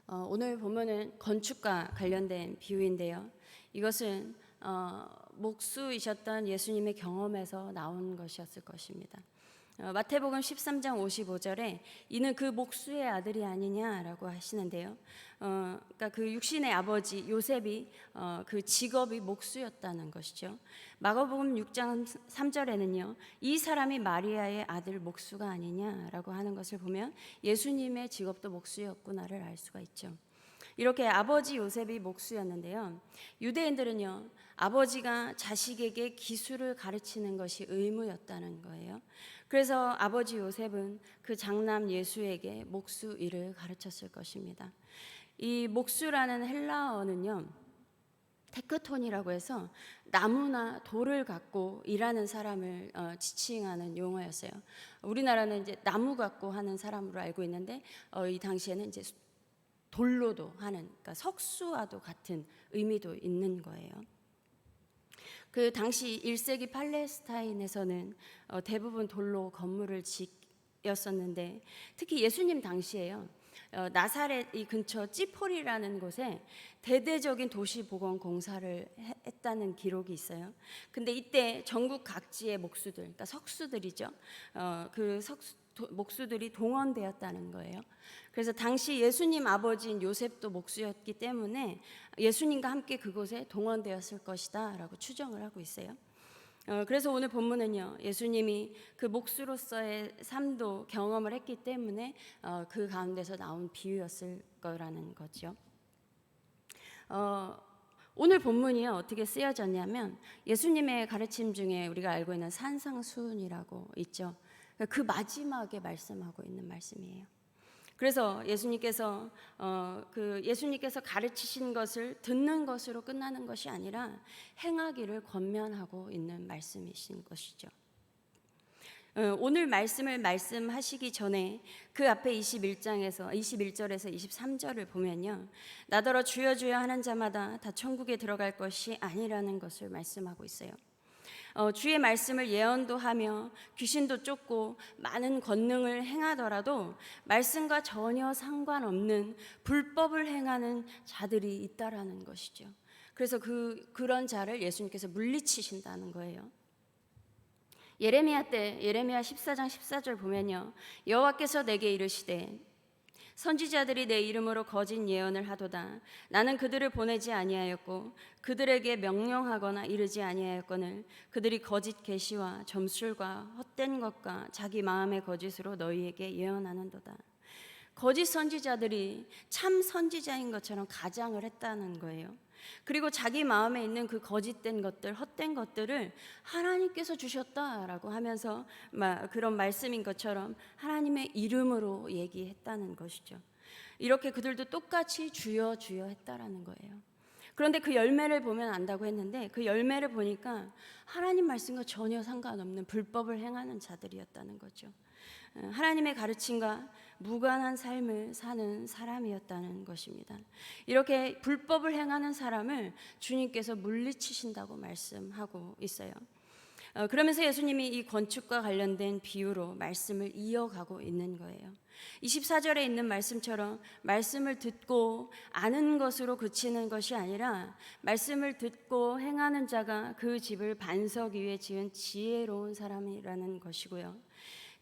오늘 본문은 건축과 관련된 비유인데요. 이것은 목수이셨던 예수님의 경험에서 나온 것이었을 것입니다. 마태복음 13장 55절에 이는 그 목수의 아들이 아니냐라고 하시는데요. 그러니까 그 육신의 아버지 요셉이 그 직업이 목수였다는 것이죠. 마가복음 6장 3절에는요. 이 사람이 마리아의 아들 목수가 아니냐라고 하는 것을 보면 예수님의 직업도 목수였구나를 알 수가 있죠. 이렇게 아버지 요셉이 목수였는데요. 유대인들은요, 아버지가 자식에게 기술을 가르치는 것이 의무였다는 거예요. 그래서 아버지 요셉은 그 장남 예수에게 목수 일을 가르쳤을 것입니다. 이 목수라는 헬라어는요, 테크톤이라고 해서 나무나 돌을 갖고 일하는 사람을 지칭하는 용어였어요. 우리나라는 이제 나무 갖고 하는 사람으로 알고 있는데 이 당시에는 이제 돌로도 하는, 그러니까 석수와도 같은 의미도 있는 거예요. 그 당시 1세기 팔레스타인에서는 대부분 돌로 건물을 지었었는데 특히 예수님 당시에요. 나사렛 이 근처 찌폴이라는 곳에 대대적인 도시 복원 공사를 했다는 기록이 있어요. 근데 이때 전국 각지의 목수들, 그러니까 석수들이죠. 그 목수들이 동원되었다는 거예요. 그래서 당시 예수님 아버지인 요셉도 목수였기 때문에 예수님과 함께 그곳에 동원되었을 것이다 라고 추정을 하고 있어요. 그래서 오늘 본문은요, 예수님이 그 목수로서의 삶도 경험을 했기 때문에 그 가운데서 나온 비유였을 거라는 거죠. 오늘 본문이요, 어떻게 쓰여졌냐면 예수님의 가르침 중에 우리가 알고 있는 산상수훈이라고 있죠. 그 마지막에 말씀하고 있는 말씀이에요. 그래서 예수님께서 예수님께서 가르치신 것을 듣는 것으로 끝나는 것이 아니라 행하기를 권면하고 있는 말씀이신 것이죠. 오늘 말씀을 말씀하시기 전에 그 앞에 21절에서 23절을 보면요, 나더러 주여 주여 하는 자마다 다 천국에 들어갈 것이 아니라는 것을 말씀하고 있어요. 주의 말씀을 예언도 하며 귀신도 쫓고 많은 권능을 행하더라도 말씀과 전혀 상관없는 불법을 행하는 자들이 있다라는 것이죠. 그래서 그런 자를 예수님께서 물리치신다는 거예요. 예레미야 14장 14절 보면요, 여호와께서 내게 이르시되 선지자들이 내 이름으로 거짓 예언을 하도다. 나는 그들을 보내지 아니하였고 그들에게 명령하거나 이르지 아니하였거늘 그들이 거짓 계시와 점술과 헛된 것과 자기 마음의 거짓으로 너희에게 예언하는도다. 거짓 선지자들이 참 선지자인 것처럼 가장을 했다는 거예요. 그리고 자기 마음에 있는 그 거짓된 것들, 헛된 것들을 하나님께서 주셨다라고 하면서 그런 말씀인 것처럼 하나님의 이름으로 얘기했다는 것이죠. 이렇게 그들도 똑같이 주여 주여 했다라는 거예요. 그런데 그 열매를 보면 안다고 했는데 그 열매를 보니까 하나님 말씀과 전혀 상관없는 불법을 행하는 자들이었다는 거죠. 하나님의 가르침과 무관한 삶을 사는 사람이었다는 것입니다. 이렇게 불법을 행하는 사람을 주님께서 물리치신다고 말씀하고 있어요. 그러면서 예수님이 이 건축과 관련된 비유로 말씀을 이어가고 있는 거예요. 24절에 있는 말씀처럼 말씀을 듣고 아는 것으로 그치는 것이 아니라 말씀을 듣고 행하는 자가 그 집을 반석 위에 지은 지혜로운 사람이라는 것이고요.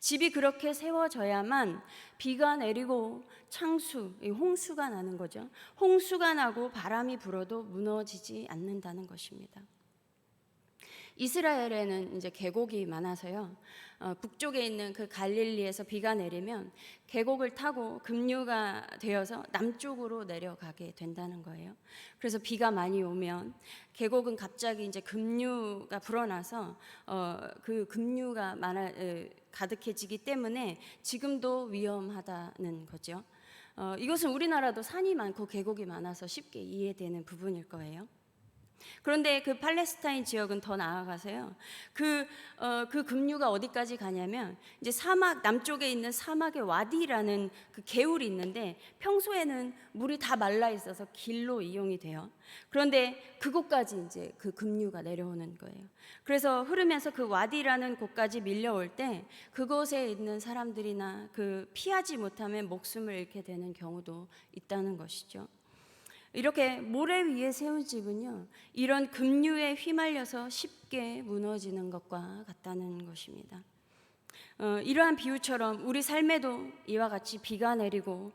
집이 그렇게 세워져야만 비가 내리고 홍수가 나는 거죠. 홍수가 나고 바람이 불어도 무너지지 않는다는 것입니다. 이스라엘에는 이제 계곡이 많아서요. 북쪽에 있는 그 갈릴리에서 비가 내리면 계곡을 타고 급류가 되어서 남쪽으로 내려가게 된다는 거예요. 그래서 비가 많이 오면 계곡은 갑자기 이제 급류가 불어나서 그 급류가 가득해지기 때문에 지금도 위험하다는 거죠. 이것은 우리나라도 산이 많고 계곡이 많아서 쉽게 이해되는 부분일 거예요. 그런데 그 팔레스타인 지역은 더 나아가서요. 그 급류가 어디까지 가냐면 이제 사막 남쪽에 있는 사막의 와디라는 그 개울이 있는데 평소에는 물이 다 말라 있어서 길로 이용이 돼요. 그런데 그곳까지 이제 그 급류가 내려오는 거예요. 그래서 흐르면서 그 와디라는 곳까지 밀려올 때 그곳에 있는 사람들이나 그 피하지 못하면 목숨을 잃게 되는 경우도 있다는 것이죠. 이렇게 모래 위에 세운 집은요, 이런 급류에 휘말려서 쉽게 무너지는 것과 같다는 것입니다. 이러한 비유처럼 우리 삶에도 이와 같이 비가 내리고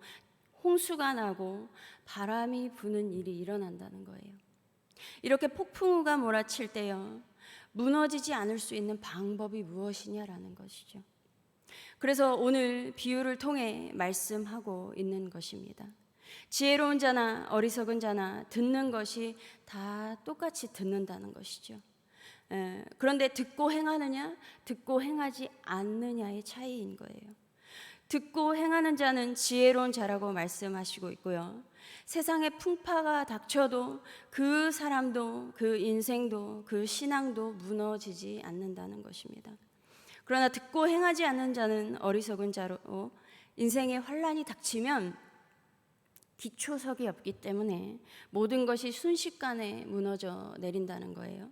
홍수가 나고 바람이 부는 일이 일어난다는 거예요. 이렇게 폭풍우가 몰아칠 때요, 무너지지 않을 수 있는 방법이 무엇이냐라는 것이죠. 그래서 오늘 비유를 통해 말씀하고 있는 것입니다. 지혜로운 자나 어리석은 자나 듣는 것이 다 똑같이 듣는다는 것이죠. 그런데 듣고 행하느냐, 듣고 행하지 않느냐의 차이인 거예요. 듣고 행하는 자는 지혜로운 자라고 말씀하시고 있고요. 세상에 풍파가 닥쳐도 그 사람도, 그 인생도, 그 신앙도 무너지지 않는다는 것입니다. 그러나 듣고 행하지 않는 자는 어리석은 자로 인생에 환란이 닥치면 기초석이 없기 때문에 모든 것이 순식간에 무너져 내린다는 거예요.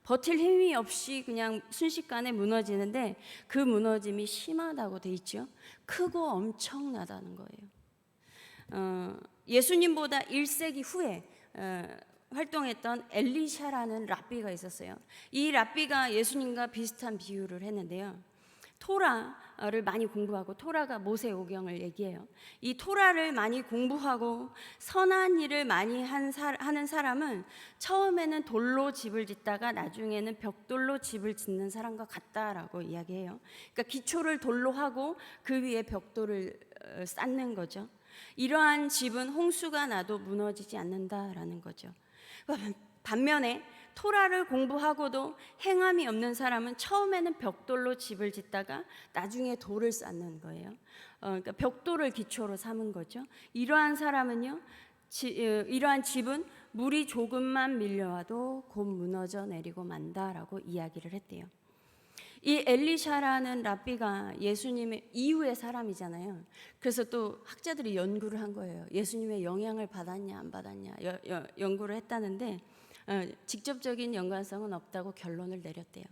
버틸 힘이 없이 그냥 순식간에 무너지는데 그 무너짐이 심하다고 돼 있죠. 크고 엄청나다는 거예요. 예수님보다 1세기 후에 활동했던 엘리샤라는 랍비가 있었어요. 이 랍비가 예수님과 비슷한 비유를 했는데요. 토라를 많이 공부하고, 토라가 모세오경을 얘기해요. 이 토라를 많이 공부하고 선한 일을 많이 하는 사람은 처음에는 돌로 집을 짓다가 나중에는 벽돌로 집을 짓는 사람과 같다라고 이야기해요. 그러니까 기초를 돌로 하고 그 위에 벽돌을 쌓는 거죠. 이러한 집은 홍수가 나도 무너지지 않는다라는 거죠. 반면에 토라를 공부하고도 행함이 없는 사람은 처음에는 벽돌로 집을 짓다가 나중에 돌을 쌓는 거예요. 그러니까 벽돌을 기초로 삼은 거죠. 이러한 사람은요, 이러한 집은 물이 조금만 밀려와도 곧 무너져 내리고 만다라고 이야기를 했대요. 이 엘리샤라는 랍비가 예수님의 이후의 사람이잖아요. 그래서 또 학자들이 연구를 한 거예요. 예수님의 영향을 받았냐 안 받았냐 연구를 했다는데 직접적인 연관성은 없다고 결론을 내렸대요.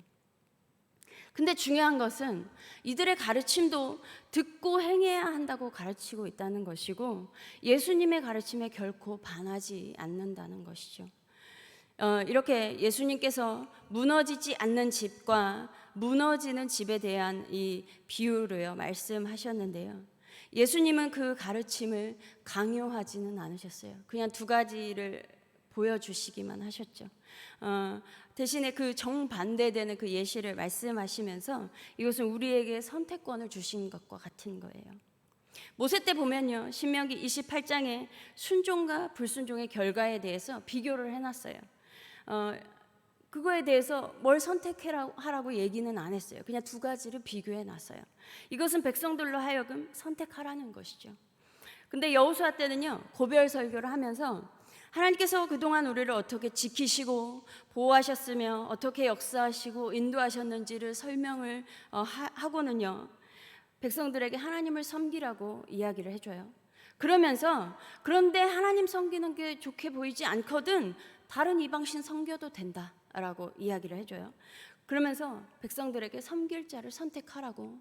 근데 중요한 것은 이들의 가르침도 듣고 행해야 한다고 가르치고 있다는 것이고 예수님의 가르침에 결코 반하지 않는다는 것이죠. 이렇게 예수님께서 무너지지 않는 집과 무너지는 집에 대한 이 비유를 말씀하셨는데요. 예수님은 그 가르침을 강요하지는 않으셨어요. 그냥 두 가지를 보여주시기만 하셨죠. 대신에 그 정반대되는 그 예시를 말씀하시면서 이것은 우리에게 선택권을 주신 것과 같은 거예요. 모세 때 보면요, 신명기 28장에 순종과 불순종의 결과에 대해서 비교를 해놨어요. 그거에 대해서 뭘 선택하라고 얘기는 안 했어요. 그냥 두 가지를 비교해 놨어요. 이것은 백성들로 하여금 선택하라는 것이죠. 근데 여호수아 때는요, 고별 설교를 하면서 하나님께서 그동안 우리를 어떻게 지키시고 보호하셨으며 어떻게 역사하시고 인도하셨는지를 설명을 하고는요, 백성들에게 하나님을 섬기라고 이야기를 해줘요. 그러면서 그런데 하나님 섬기는 게 좋게 보이지 않거든 다른 이방신 섬겨도 된다라고 이야기를 해줘요. 그러면서 백성들에게 섬길 자를 선택하라고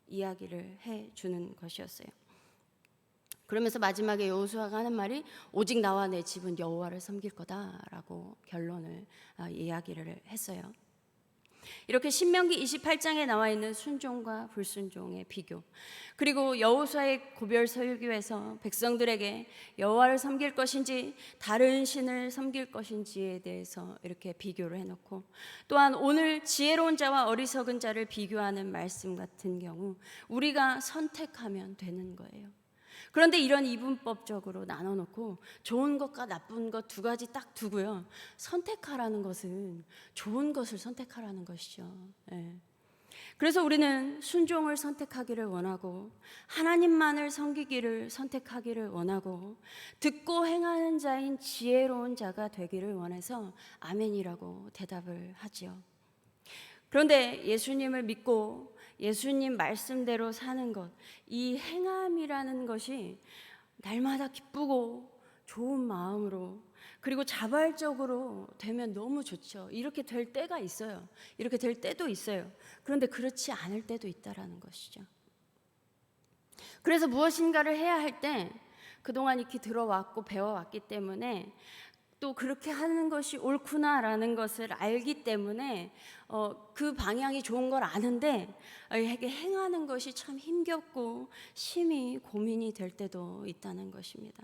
이야기를 해주는 것이었어요. 그러면서 마지막에 여호수아가 하는 말이 오직 나와 내 집은 여호와를 섬길 거다라고 결론을 이야기를 했어요. 이렇게 신명기 28장에 나와 있는 순종과 불순종의 비교, 그리고 여호수아의 고별 설교에서 백성들에게 여호와를 섬길 것인지 다른 신을 섬길 것인지에 대해서 이렇게 비교를 해놓고, 또한 오늘 지혜로운 자와 어리석은 자를 비교하는 말씀 같은 경우 우리가 선택하면 되는 거예요. 그런데 이런 이분법적으로 나눠놓고 좋은 것과 나쁜 것 두 가지 딱 두고요, 선택하라는 것은 좋은 것을 선택하라는 것이죠. 예. 그래서 우리는 순종을 선택하기를 원하고 하나님만을 섬기기를 선택하기를 원하고 듣고 행하는 자인 지혜로운 자가 되기를 원해서 아멘이라고 대답을 하지요. 그런데 예수님을 믿고 예수님 말씀대로 사는 것, 이 행함이라는 것이 날마다 기쁘고 좋은 마음으로 그리고 자발적으로 되면 너무 좋죠. 이렇게 될 때가 있어요. 이렇게 될 때도 있어요. 그런데 그렇지 않을 때도 있다라는 것이죠. 그래서 무엇인가를 해야 할 때 그동안 익히 들어왔고 배워왔기 때문에 또 그렇게 하는 것이 옳구나라는 것을 알기 때문에 그 방향이 좋은 걸 아는데 이게 행하는 것이 참 힘겹고 심히 고민이 될 때도 있다는 것입니다.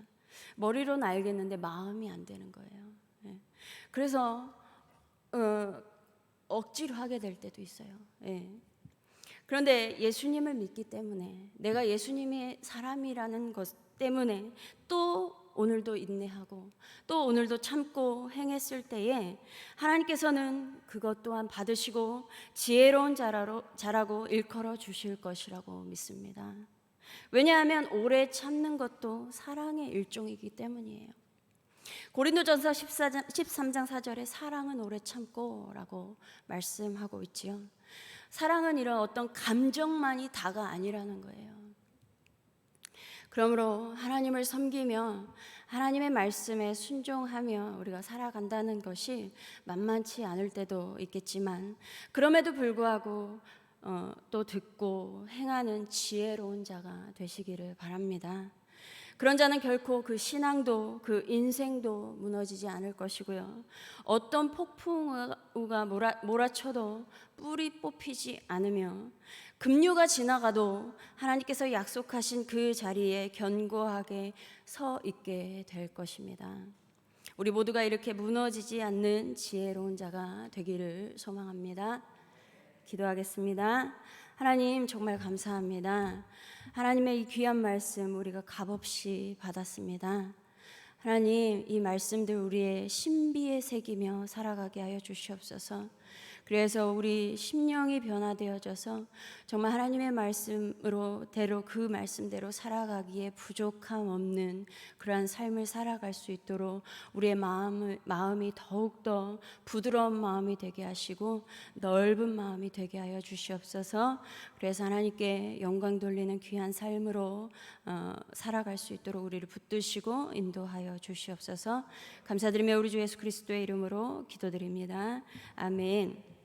머리로는 알겠는데 마음이 안 되는 거예요. 예. 그래서 억지로 하게 될 때도 있어요. 예. 그런데 예수님을 믿기 때문에 내가 예수님의 사람이라는 것 때문에 또 오늘도 인내하고 또 오늘도 참고 행했을 때에 하나님께서는 그것 또한 받으시고 지혜로운 자라고 일컬어 주실 것이라고 믿습니다. 왜냐하면 오래 참는 것도 사랑의 일종이기 때문이에요. 고린도전서 13장 4절에 사랑은 오래 참고 라고 말씀하고 있지요. 사랑은 이런 어떤 감정만이 다가 아니라는 거예요. 그러므로 하나님을 섬기며 하나님의 말씀에 순종하며 우리가 살아간다는 것이 만만치 않을 때도 있겠지만 그럼에도 불구하고 또 듣고 행하는 지혜로운 자가 되시기를 바랍니다. 그런 자는 결코 그 신앙도 그 인생도 무너지지 않을 것이고요. 어떤 폭풍우가 몰아쳐도 뿔이 뽑히지 않으며 급류가 지나가도 하나님께서 약속하신 그 자리에 견고하게 서 있게 될 것입니다. 우리 모두가 이렇게 무너지지 않는 지혜로운 자가 되기를 소망합니다. 기도하겠습니다. 하나님 정말 감사합니다. 하나님의 이 귀한 말씀 우리가 값없이 받았습니다. 하나님 이 말씀들 우리의 신비에 새기며 살아가게 하여 주시옵소서. 그래서 우리 심령이 변화되어져서 정말 하나님의 말씀으로대로 그 말씀대로 살아가기에 부족함 없는 그러한 삶을 살아갈 수 있도록 우리의 마음이 더욱더 부드러운 마음이 되게 하시고 넓은 마음이 되게 하여 주시옵소서. 그래서 하나님께 영광 돌리는 귀한 삶으로 살아갈 수 있도록 우리를 붙드시고 인도하여 주시옵소서. 감사드리며 우리 주 예수 그리스도의 이름으로 기도드립니다. 아멘.